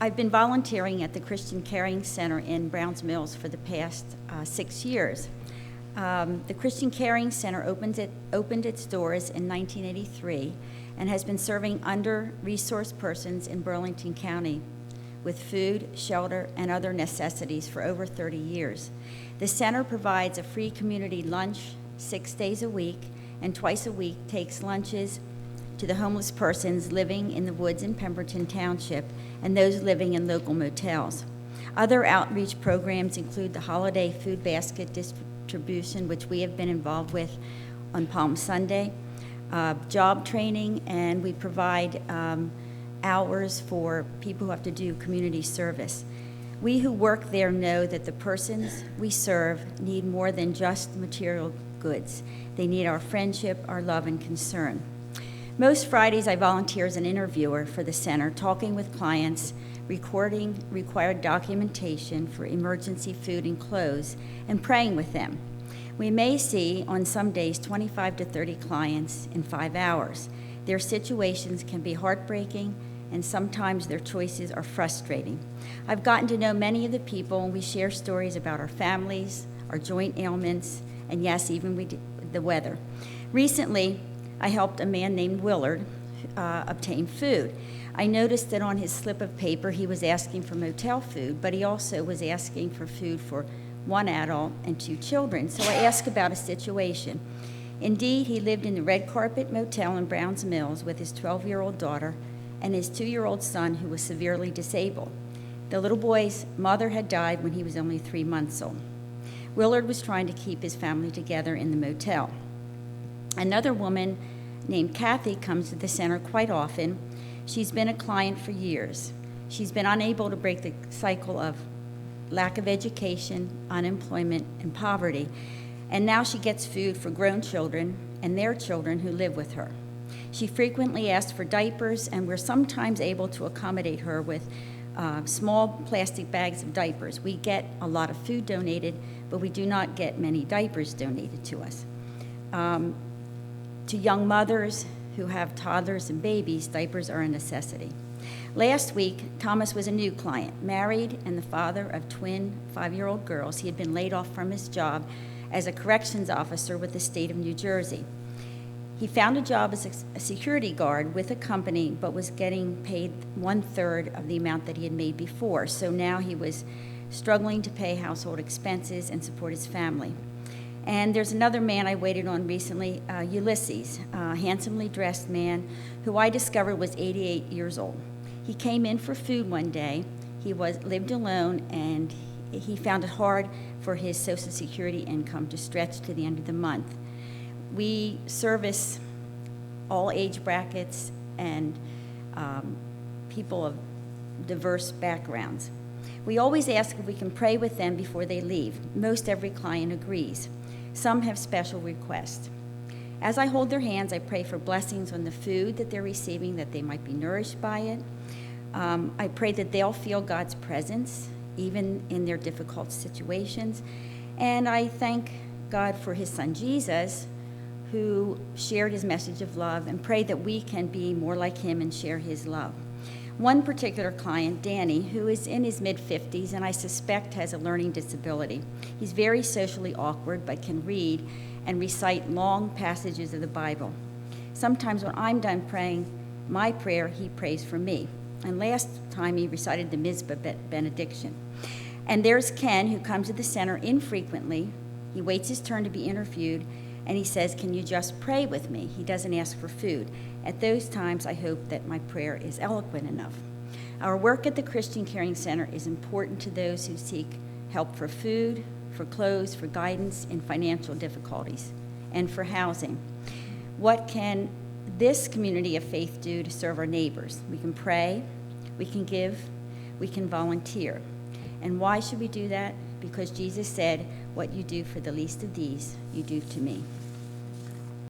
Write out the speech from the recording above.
I've been volunteering at the Christain Caring Center in Browns Mills for the past 6 years. The Christain Caring Center opened its doors in 1983 and has been serving under-resourced persons in Burlington County with food, shelter, and other necessities for over 30 years. The center provides a free community lunch 6 days a week, and twice a week takes lunches to the homeless persons living in the woods in Pemberton Township and those living in local motels. Other outreach programs include the holiday food basket distribution, which we have been involved with on Palm Sunday, job training, and we provide hours for people who have to do community service. We who work there know that the persons we serve need more than just material goods. They need our friendship, our love, and concern. Most Fridays, I volunteer as an interviewer for the center, talking with clients, recording required documentation for emergency food and clothes, and praying with them. We may see, on some days, 25 to 30 clients in 5 hours. Their situations can be heartbreaking, and sometimes their choices are frustrating. I've gotten to know many of the people, and we share stories about our families, our joint ailments, and yes, even the weather. Recently, I helped a man named Willard obtain food. I noticed that on his slip of paper, he was asking for motel food, but he also was asking for food for 1 adult and 2 children. So I asked about his situation. Indeed, he lived in the Red Carpet Motel in Browns Mills with his 12-year-old daughter and his 2-year-old son, who was severely disabled. The little boy's mother had died when he was only 3 months old. Willard was trying to keep his family together in the motel. Another woman named Kathy comes to the center quite often. She's been a client for years. She's been unable to break the cycle of lack of education, unemployment, and poverty, and now she gets food for grown children and their children who live with her. She frequently asks for diapers, and we're sometimes able to accommodate her with small plastic bags of diapers. We get a lot of food donated, but we do not get many diapers donated to us. To young mothers who have toddlers and babies, diapers are a necessity. Last week, Thomas was a new client, married and the father of twin 5-year-old girls. He had been laid off from his job as a corrections officer with the state of New Jersey. He found a job as a security guard with a company, but was getting paid 1/3 of the amount that he had made before. So now he was struggling to pay household expenses and support his family. And there's another man I waited on recently, Ulysses, a handsomely dressed man who I discovered was 88 years old. He came in for food one day. He lived alone, and he found it hard for his Social Security income to stretch to the end of the month. We service all age brackets and people of diverse backgrounds. We always ask if we can pray with them before they leave. Most every client agrees. Some have special requests. As I hold their hands, I pray for blessings on the food that they're receiving, that they might be nourished by it. I pray that they'll feel God's presence, even in their difficult situations. And I thank God for his son, Jesus, who shared his message of love, and pray that we can be more like him and share his love. One particular client, Danny, who is in his mid-50s and I suspect has a learning disability. He's very socially awkward but can read and recite long passages of the Bible. Sometimes when I'm done praying my prayer, he prays for me. And last time he recited the Mizpah benediction. And there's Ken, who comes to the center infrequently. He waits his turn to be interviewed, and he says, "Can you just pray with me?" He doesn't ask for food. At those times, I hope that my prayer is eloquent enough. Our work at the Christain Caring Center is important to those who seek help for food, for clothes, for guidance in financial difficulties, and for housing. What can this community of faith do to serve our neighbors? We can pray, we can give, we can volunteer. And why should we do that? Because Jesus said, "What you do for the least of these, you do to me."